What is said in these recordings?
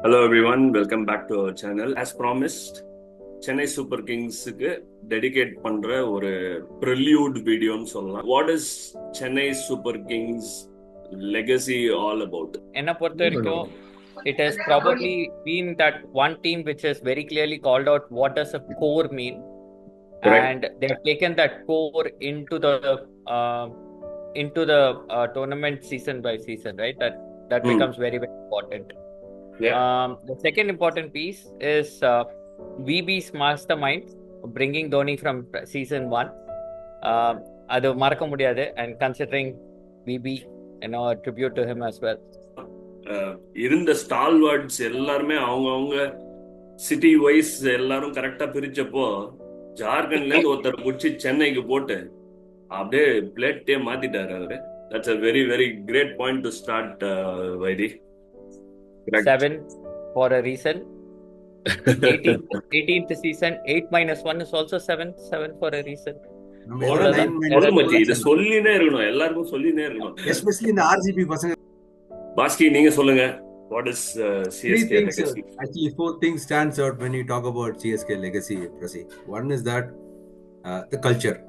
Hello everyone, welcome back to our channel. As promised, Chennai Super Kings-க்கு dedicate பண்ற ஒரு prelude வீடியோன்னு சொல்லலாம். What is Chennai Super Kings legacy all about? என்னை பொறுத்த வரைக்கும் it has probably been that one team which has very clearly called out what does a core mean. Correct. And they have taken that core uh, into the tournament season by season, right? That becomes very, very important. Yeah. The second important piece is VB's mastermind bringing Dhoni from season 1. அது மறக்க முடியாது, and considering VB, a tribute to him as well. இருந்த stalwarts எல்லாருமே அவங்க city wise எல்லாரும் கரெக்டா பிரிச்சப்போ ஜார்க்கண்ட்ல இருந்து ஒருத்தர் பிடிச்சி சென்னைக்கு போட்டு அப்படியே பிளேட்டே மாத்திட்டாரு அவரு. That's a very very great point to start, Vaidi. 7 for a reason. 18th season, 8-1 is also 7 for a reason. இதை சொல்லினே இருக்கணும், எல்லாருக்கும் சொல்லினே இருக்கணும். Especially in the RGB பசங்க. பாஸ்கி, நீங்க சொல்லுங்க. What is CSK legacy? Actually, 4 things stands out when you talk about CSK legacy, Prasi. One is that the culture.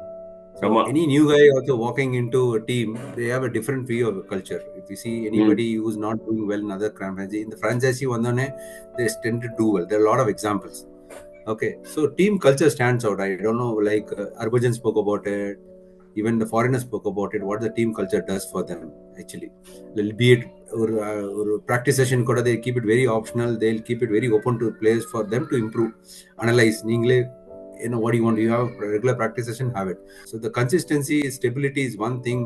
So any new guy also walking into a team, they have a different view of the culture. If you see anybody who's not doing well in other franchise, in the franchise vandone, they tend to do well. There are a lot of examples. Okay, so team culture stands out. I don't know, like Harbhajan spoke about it. Even the foreigners spoke about it, what the team culture does for them actually. Be it or practice session koda, they keep it very optional. They'll keep it very open to players for them to improve, analyze. What do you want? You have regular practice session, have it. So the consistency, stability is one thing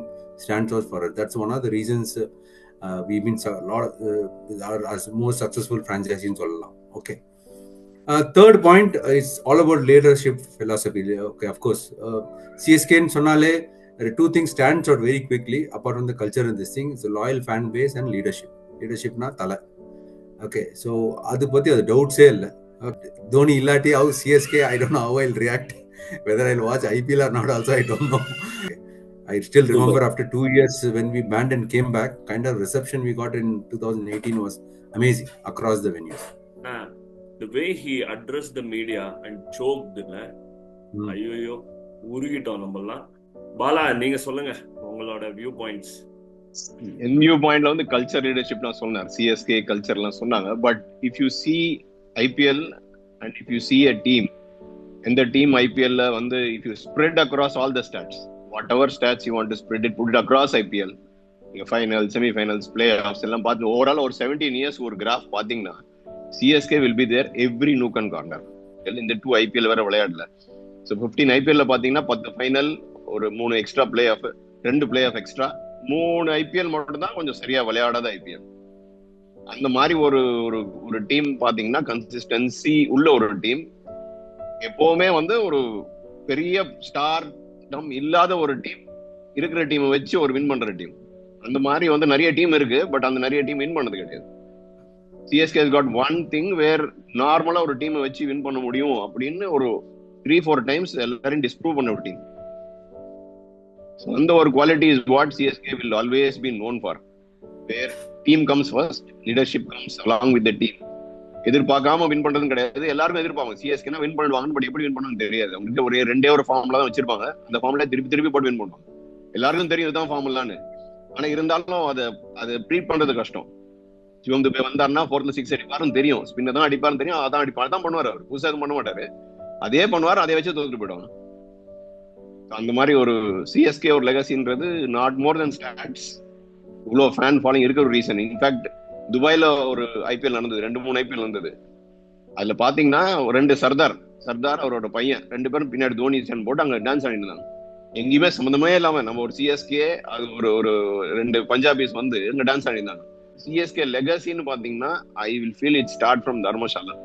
stands out for it. That's one of the reasons we've been a lot as most successful franchise in Solla. Okay. Third point is all about leadership philosophy. Okay, of course. CSK in Sonale, there are 2 things stands out very quickly apart from the culture and this thing. It's a loyal fan base and leadership. Leadership na thala. Okay, so adu patti adu doubt say illa. Dhoni illati how CSK, I don't know how I'll react. Whether I'll watch IPL or not also, I don't know. I still remember after 2 years when we banned and came back, kind of reception we got in 2018 was amazing across the venues. The way he addressed the media and choked, ஐயோ உருகிட்டோம் நம்மலாம். பாலா, நீங்க சொல்லுங்க உங்களோட view points. என் view பாயிண்ட்ல வந்து culture leadership நான் சொன்னார், CSK கல்ச்சர்லாம் சொன்னாங்க. But if you see IPL and if you see a team, எந்த டீம் ஐபிஎல்ல வந்து if you spread across all the stats, whatever stats you want to spread it, put it across IPL, நீங்க final, semifinals, playoffs எல்லாம் பார்த்து overall ஒரு 17 years ஒரு graph பாத்தீங்கன்னா CSK will be there every nook and corner. இந்த 2 IPL வேற விளையாடல. So 15 IPL பாத்தீங்கன்னா 10 ஃபைனல், ஒரு 3 extra play off, 2 play off extra, 3 IPL மட்டும் தான் கொஞ்சம் சரியா விளையாடாத IPL. அந்த மாதிரி ஒரு டீம் பாத்தீங்கன்னா கன்சிஸ்டன்சி உள்ள ஒரு டீம், எப்பவுமே வந்து ஒரு பெரிய ஸ்டார் இல்லாத ஒரு டீம், இருக்கிற டீமை வச்சு ஒரு வின் பண்ற டீம். அந்த மாதிரி வந்து நிறைய டீம் இருக்கு, பட் அந்த நிறைய டீம் வின் பண்ணது கிடையாது. CSK has got one thing where நார்மலா ஒரு டீமை வச்சு வின் பண்ண முடியும் அப்படின்னு ஒரு 3-4 டைம்ஸ் எல்லாரும் டிஸ்ப்ரூவ் பண்ண ஒரு டீம். அந்த ஒரு quality is what CSK will always be known for, where team comes first, leadership comes along with the team. எதிர்பார்க்காம வின் பண்றதும் கிடையாது, எல்லாருமே எதிர்பார்ப்பாங்க CSK வின் பண்ணிடுவாங்க, பட் எப்படி வின் பண்ணணும்னு தெரியாது. அவங்க ஒரு 2 ஃபார்முலா தான் வச்சிருப்பாங்க, அந்த ஃபார்முலா திருப்பி போட்டு வின் பண்ணுவாங்க. எல்லாருக்கும் தெரியும் இதுதான் ஃபார்முலான்னு, ஆனா இருந்தாலும் அதை ப்ரீட் பண்றது கஷ்டம். சிவம் துபே வந்தாருன்னா 4th 6 அடிப்பாருன்னு தெரியும், ஸ்பின்னர் தான் அடிப்பாருன்னு தெரியும், அதான் அடிப்பாரு தான் பண்ணுவார். அவர் புதுசா எதுவும் பண்ண மாட்டாரு, அதே பண்ணுவார், அதை வச்சு தோத்துட்டு போயிடுவாங்க. அந்த மாதிரி ஒரு CSK ஒரு லெகசின்றது நாட் மோர் தென் ஸ்டாட்ஸ். இவ்வளோ ஃபேன் ஃபாலோயிங் இருக்க ஒரு ரீசன். இன்ஃபேக்ட் துபாயில ஒரு IPL நடந்தது, 2-3 IPL நடந்தது. அதுல பாத்தீங்கன்னா 2 சர்தார் அவரோட பையன் 2 பேரும் பின்னாடி தோனி போட்டு அங்க டான்ஸ் ஆடிட்டு இருந்தாங்க. எங்கேயுமே சம்மந்தமே இல்லாம நம்ம ஒரு CSK, அது ஒரு 2 பஞ்சாபிஸ் வந்து இங்க டான்ஸ் ஆடிருந்தாங்க. CSK லெகசின்னு பாத்தீங்கன்னா I will feel it start from Dharamshala.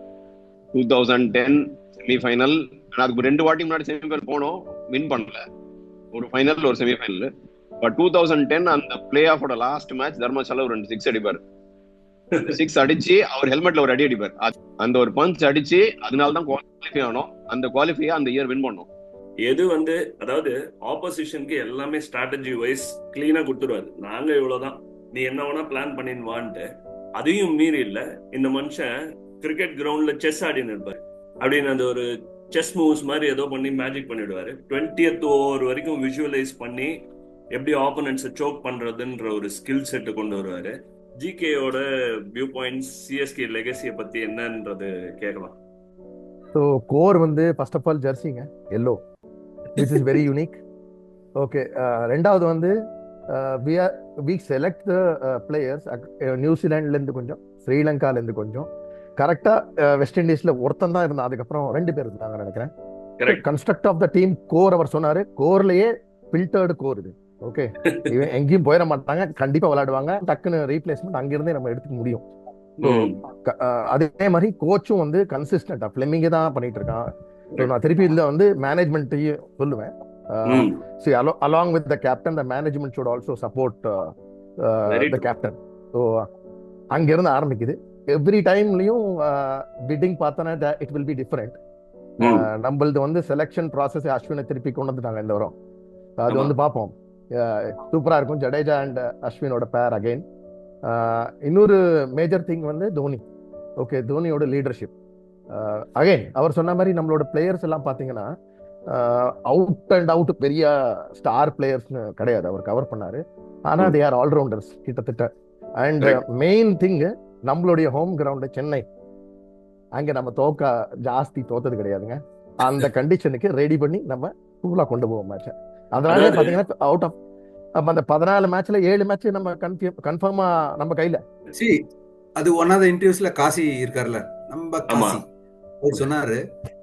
2010 semi-final, அதுக்கு 2 வாட்டி முன்னாடி செமிஃபைனல் போனோம், வின் பண்ணல, ஒரு ஃபைனல் ஒரு செமிஃபைனல். பட் 2010 அந்த பிளே ஆஃபோட லாஸ்ட் மேட்ச் தர்மசாலா ஒரு 2 6 அடிப்பாரு. 6 அடிச்சு அவர் ஹெல்மெட்ல ஒரு அடி அடிப்பார், அந்த ஒரு பஞ்ச் அடிச்சு அதனால தான் குவாலிஃபை ஆனோம். அந்த குவாலிஃபை அந்த இயர் வின் பண்ணோம். எது வந்து அதாவது ஆப்போசிஷனுக்கு எல்லாமே ஸ்ட்ராட்டஜி வைஸ் கிளீனா கொடுத்துருவாரு. நாங்க இவ்வளவுதான், நீ என்ன வேணா பிளான் பண்ணின்னு வான்ட்டு அதையும் மீறி இல்ல, இந்த மனுஷன் கிரிக்கெட் கிரவுண்ட்ல செஸ் ஆடின்னு இருப்பாரு. அப்படின்னு அந்த ஒரு செஸ் மூவ்ஸ் மாதிரி ஏதோ பண்ணி மேஜிக் பண்ணிடுவாரு. 20th ஓவர் வரைக்கும் விஷுவலைஸ் பண்ணி எப்படி ஆப்போனன்ட்ஸை சோக் பண்றதுன்ற ஒரு ஸ்கில் செட்டு கொண்டு வருவாரு. ஜிகேயோட வியூ பாயிண்ட்ஸ் சிஎஸ்கே லெகசியை பத்தி என்னன்றது கேட்கலாம். ஸோ கோர் வந்து ஃபர்ஸ்ட் ஆஃப் ஆல் ஜெர்சிங்க yellow, which is very unique. Okay, ரெண்டாவது வந்து வி செலக்ட் த பிளேயர்ஸ் நியூசிலாண்ட்லேருந்து கொஞ்சம், ஸ்ரீலங்காலேருந்து கொஞ்சம், கரெக்டாக வெஸ்ட் இண்டீஸில் ஒருத்தன் தான் இருந்தான், அதுக்கப்புறம் 2 பேர் இருந்தாங்க நினைக்கிறேன். Construct of the team core அவர் சொன்னார், கோர்லேயே ஃபில்டர்டு கோர் இது. ஓகே, இவன் எங்கேயும் போயிட மாட்டாங்க, கண்டிப்பாக விளையாடுவாங்க, டக்குன்னு ரீப்ளேஸ்மெண்ட் அங்கிருந்தே நம்ம எடுத்துக்க முடியும். ஸோ அதே மாதிரி கோச்சும் வந்து கன்சிஸ்டண்டா ஃபிளெமிங்கே தான் பண்ணிட்டு இருக்கான். ஸோ நான் திருப்பி இதில் வந்து மேனேஜ்மெண்ட்டையும் சொல்லுவேன். along with the captain, the management should also support the captain. So அங்கிருந்து ஆரம்பிக்குது. எவ்ரி டைம்லையும் பிட்டிங் பார்த்தோன்னா இட் வில் பி டிஃப்ரெண்ட். நம்மளது வந்து செலெக்ஷன் ப்ராசஸ் அஸ்வினை திருப்பி கொண்டு வந்துட்டாங்க இந்த வாரம், அது வந்து பார்ப்போம், சூப்பராக இருக்கும். ஜடேஜா அண்ட் அஸ்வினோட பேர் அகைன். இன்னொரு மேஜர் திங் வந்து தோனி. ஓகே, தோனியோட லீடர்ஷிப் அகைன் அவர் சொன்ன மாதிரி நம்மளோட பிளேயர்ஸ் எல்லாம் பார்த்தீங்கன்னா அவுட் அண்ட் அவுட் பெரிய ஸ்டார் பிளேயர்ஸ்னு கிடையாது, அவர் கவர் பண்ணாரு. ஆனால் தே ஆர் ஆல்ரவுண்டர்ஸ் கிட்டத்தட்ட. அண்ட் மெயின் திங், நம்மளுடைய ஹோம் கிரவுண்டு சென்னை, அங்கே நம்ம ஜாஸ்தி தோத்தது கிடையாதுங்க. அந்த கண்டிஷனுக்கு ரெடி பண்ணி நம்ம ஃபுல்லாக கொண்டு போவோம் மேட்சை. அதனால பார்த்தீங்கன்னா அவுட் ஆஃப் அந்த 14 மேட்ச்ல 7 மேட்ச் நம்ம கன்ஃபார்மா நம்ம கையில. அது ஒன் ஆஃப் தி இன்டர்வியூஸ்ல காசி இருக்கார்ல, நம்ம காசி அவர் சொன்னாரு,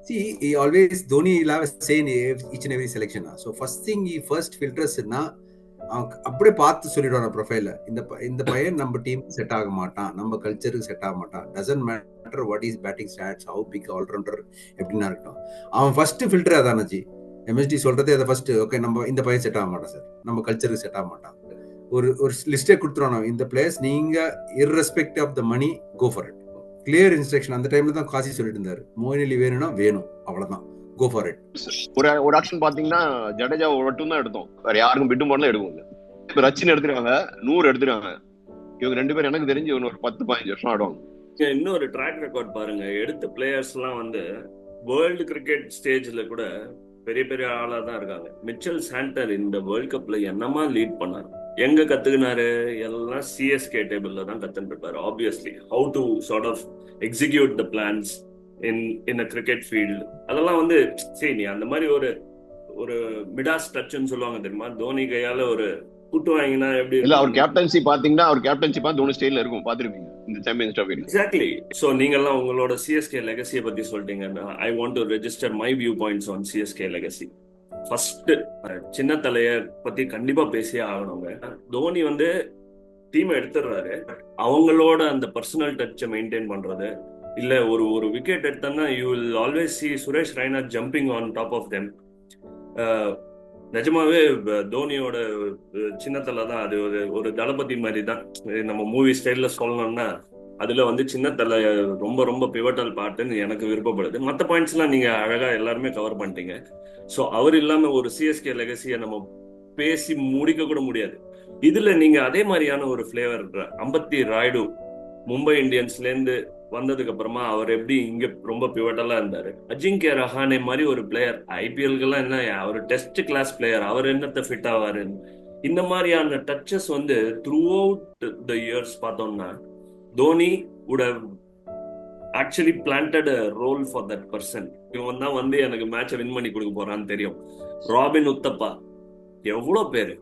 he always Dhoni will have a say in each and every selection. So first thing he first filters na அப்படியே பார்த்து சொல்லிடுவாங்க ப்ரொஃபைல, இந்த பையன் நம்ம டீம் செட் ஆக மாட்டான், நம்ம கல்ச்சருக்கு செட் ஆக மாட்டான், doesn't matter what is batting stats, how big allrounder எப்படின்னா இருக்கட்டும், அவன் ஃபர்ஸ்ட் ஃபில்டர் அதானஜி. எம்எஸ்டி சொல்றதே அதை ஃபர்ஸ்ட், ஓகே நம்ம இந்த பையன் செட் ஆக மாட்டான் சார், நம்ம கல்ச்சருக்கு செட் ஆக மாட்டான், ஒரு லிஸ்டே கொடுத்துருவோம், இந்த பிளேயர்ஸ் நீங்க irrespective of the money go for it. Clear instruction. அந்த டைம்ல தான் காசி சொல்லிட்டு இருந்தாரு, மோயின் அலி வேணும்னா வேணும், அவ்வளவுதான், கோ ஃபார் இட். ஒரு ஆக்ஷன் பாத்தீங்கன்னா ஜடேஜா மட்டும் தான் எடுத்தோம், வேற யாருக்கும் பிட்டு போடலாம் எடுக்கும். இப்ப ரச்சின் எடுத்துருக்காங்க, 100 எடுத்துருக்காங்க. இவங்க 2 பேரும் எனக்கு தெரிஞ்சு ஒரு 10-15 வருஷம் ஆடுவாங்க. இன்னொரு ட்ராக் ரெக்கார்ட் பாருங்க, எடுத்த பிளேயர்ஸ் எல்லாம் வந்து வேர்ல்டு கிரிக்கெட் ஸ்டேஜ்ல கூட பெரிய பெரிய ஆளா தான் இருக்காங்க. மிச்சல் சாண்டர் இந்த வேர்ல்ட் கப்ல என்னமா லீட் பண்ணாரு, எங்க கத்துக்கினாரு, எல்லாம் சிஎஸ்கே டேபிள்ல தான் கத்துட்டு இருப்பாரு. Obviously how to sort of execute the plans in a cricket field, அதெல்லாம் வந்து சரி, நீ அந்த மாதிரி ஒரு மிடாஸ் டச்னு சொல்லுவாங்க தெரியுமா, தோனி கையால ஒரு கூட்டு வாங்கினா எப்படி இல்ல, அவர் கேப்டன்சி பாத்தீங்கன்னா அவர் கேப்டன்சி தோனி ஸ்டைல்ல இருக்கும், பாத்துருப்பீங்க இந்த சாம்பியன்ஸ் ட்ராஃபி. எக்ஸாக்ட்லி. சோ நீங்க எல்லாம் உங்களோட சிஎஸ்கே லெகசியை பத்தி சொல்லிட்டீங்க. I want to register my view points on CSK legacy. First சின்ன தலைய பத்தி கண்டிப்பா பேசியே ஆகணுங்க. தோனி வந்து டீமை எடுத்துடுறாரு, அவங்களோட அந்த பர்சனல் டச்சை மெயின்டைன் பண்றது இல்ல. ஒரு விக்கெட் எடுத்தோம்னா you will always see Suresh Raina jumping on top of them. நிஜமாவே தோனியோட சின்னத்தலை தான் அது, ஒரு தளபதி மாதிரி தான். நம்ம மூவி ஸ்டைல்ல சொல்லணும்னா அதுல வந்து சின்னத்தலை ரொம்ப ரொம்ப பிவட்டல் பார்ட்டுன்னு எனக்கு விருப்பப்படுது. மற்ற பாயிண்ட்ஸ் எல்லாம் நீங்க அழகா எல்லாருமே கவர் பண்ணிட்டீங்க. ஸோ அவர் இல்லாம ஒரு சிஎஸ்கே லெகசியை நம்ம பேசி முடிக்க கூட முடியாது. இதுல நீங்க அதே மாதிரியான ஒரு பிளேவர் அம்பத்தி ராய்டு மும்பை இந்தியன்ஸ்ல இருந்து வந்ததுக்கு அப்புறமா அவர் எப்படி இங்க ரொம்ப பிவட்டலா இருந்தாரு. அஜிங்கிய ரஹானே மாதிரி ஒரு பிளேயர் ஐபிஎல்க்கு எல்லாம் என்ன, அவர் டெஸ்ட் கிளாஸ் பிளேயர், அவர் என்னத்தை ஃபிட் ஆவாரு. இந்த மாதிரியான டச்சஸ் வந்து த்ரூ அவுட் த இயர்ஸ் பார்த்தோம்னா Dhoni would have actually planted a role for that person. இவன் தான் வந்து எனக்கு மேட்சை வின் பண்ணி கொடுக்க போறான்னு தெரியும். ராபின் உத்தப்பா, எவ்வளோ பேரு.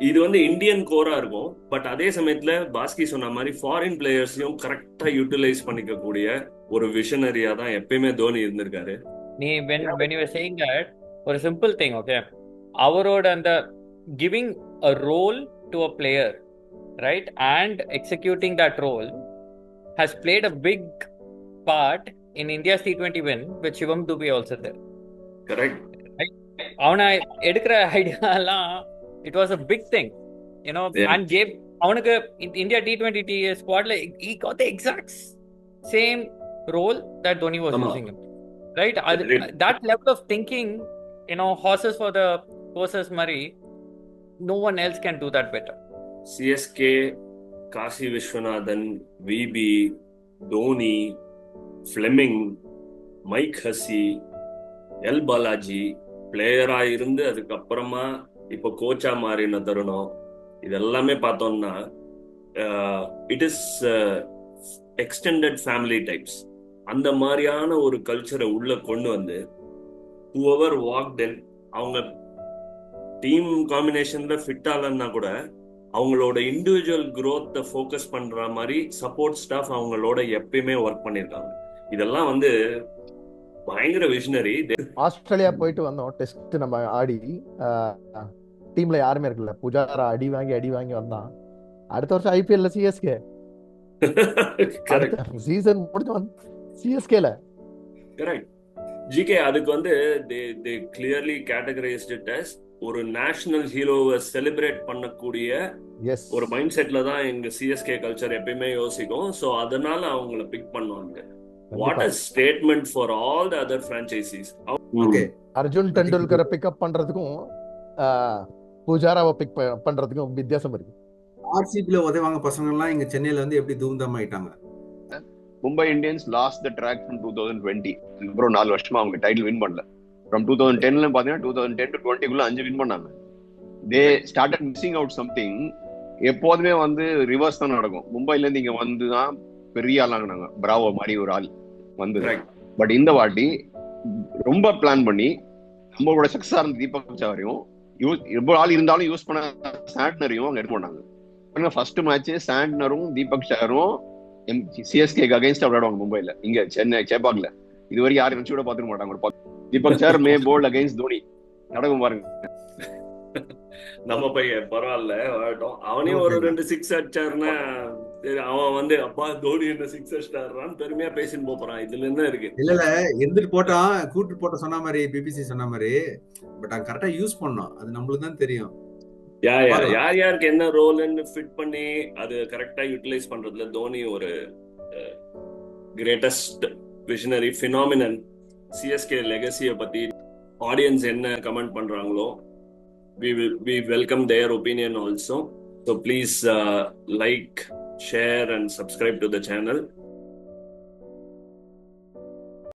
இது வந்து இந்தியன் கோரா இருக்கும், பட் அதே சமயத்துல பாஸ்கி சொன்ன மாதிரி ஃபாரின் பிளேயர்ஸையும் கரெக்டா யூட்டிலைஸ் பண்ணிக்க கூடிய ஒரு விஷனரியா தான் எப்பயுமே தோனி இருந்திருக்காரு. நீ when you were saying that, ஒரு simple thing, okay, அவரோட அந்த giving a role to a player, right, and executing that role has played a big part in India's T20 win with Shivam Dube also there. Correct. Right? அவனை எடுக்கிற ஐடியாலாம் it was a big thing, you know, yeah. And gave அவனுக்கு India T20 squadல he got the exact same role that Dhoni was using him, right? That level of thinking, you know, horses for the courses Murray, no one else can do that better. CSK Kasi Viswanathan, VB, Dhoni, Fleming, Mike Hussey, L Balaji பிளேயரா இருந்து அதுக்கப்புறமா இப்போ கோச்சா மாறின தருணம், இதெல்லாமே பார்த்தோம்னா it is extended family types. அந்த மாதிரியான ஒரு கல்ச்சரை உள்ள கொண்டு வந்து whoever walked in, அவங்க டீம் காம்பினேஷன்ல ஃபிட் ஆகலன்னா கூட அவங்களோட இண்டிவிஜுவல் growth-அ ஃபோக்கஸ் பண்ற மாதிரி சப்போர்ட் ஸ்டாஃப் அவங்களோட எப்பயுமே ஒர்க் பண்ணியிருக்காங்க. இதெல்லாம் வந்து பயங்கர விஷனரி. ஆஸ்திரேலியா போயிட்டு வந்தோம், டெஸ்ட் நம்ம ஆடி, டீம்ல யாருமே இருக்கல. புஜாரா அடி வாங்கி வந்தான். அடுத்த வருஷம் ஐபிஎல்ல சிஎஸ்கே, அடுத்த சீசன் முடிஞ்சு வந்து சிஎஸ்கேல. கரெக்ட். ஜிகே அதுக்கு வந்து they clearly categorized it as ஒரு நேஷனல் ஹீரோவை செலிப்ரேட் பண்ணக்கூடிய ஒரு மைண்ட் செட்ல தான் எங்க சிஎஸ்கே கல்ச்சர் எப்பயுமே யோசிக்கும். ஸோ அதனால அவங்கள பிக் பண்ணுவாங்க. What a statement for all the other franchises. Okay, Arjun டெண்டுல்கரை பிக்கப் பண்றதுக்கும் புஜாராவை பிக் பண்றதுக்கும் வித்தியாசம் இருக்கு. ஆர்சிபில உதவாங்க பசங்க எல்லாம் இங்க சென்னையில வந்து எப்படி தூம்தாம் ஆயிட்டாங்க. Mumbai Indians lost the track from 2020. அதுக்கப்புறம் 4 வருஷமா அவங்க டைட்டில் வின் பண்ணல. ஃப்ரம் 2010ல பாத்தீங்கன்னா 2010 to 20 5 வின் பண்ணாங்க. They started missing out something. எப்போதுமே வந்து ரிவர்ஸ் தான் நடக்கும். மும்பைல இருந்து இங்க வந்து தான் பெரிய ஆளாங்கினாங்க, பிராவோ மாதிரி ஒரு ஆள் வந்து. பட் இந்த வாட்டி ரொம்ப பிளான் பண்ணி நம்மளோட சக்சஸா இருந்த தீபக் சாரையும் ரொம்ப ஆள் இருந்தாலும் யூஸ் பண்ண சாண்ட்னரையும் அங்க எடுத்து போனாங்க. ஃபர்ஸ்ட் மேட்ச் சாண்ட்னரும் தீபக் சாரும் சிஎஸ்கேக்கு அகைன்ஸ்டா விளையாடுவாங்க மும்பைல, இங்க சென்னை சேப்பாக்ல. இது வரைக்கும் யாரும் நினைச்சு கூட பாத்துக்க மாட்டாங்க. ஒரு தீபக் சார் மே போல்ட் அகைன்ஸ்ட் தோனி நடக்கும் பாருங்க. நம்ம பையன் பரவாயில்ல வரட்டும். அவனையும் ஒரு 2 6 அடிச்சாருன்னா அவன் வந்து அப்பா தோனி என்ன 6 அடிச்சாருன்னு பெருமையா பேசின்னு போறான். இதுல என்ன இருக்கு? இல்ல எந்திரிட்டு போட்டான், கூட்டு போட்ட சொன்ன மாதிரி பிபிசி சொன்ன மாதிரி. பட் அவன் கரெக்டா யூஸ் பண்ணோம், அது நம்மளுக்கு தான் தெரியும். யார் யாருக்கு என்ன ரோல்னு ஃபிட் பண்ணி அது கரெக்டா யூட்டிலைஸ் பண்றதுல தோனி ஒரு கிரேட்டஸ்ட் விஷனரி ஃபினாமினன். சிஎஸ்கே லெகசியை பத்தி ஆடியன்ஸ் என்ன கமெண்ட் பண்றாங்களோ we welcome their opinion also. So please like, share and subscribe to the channel.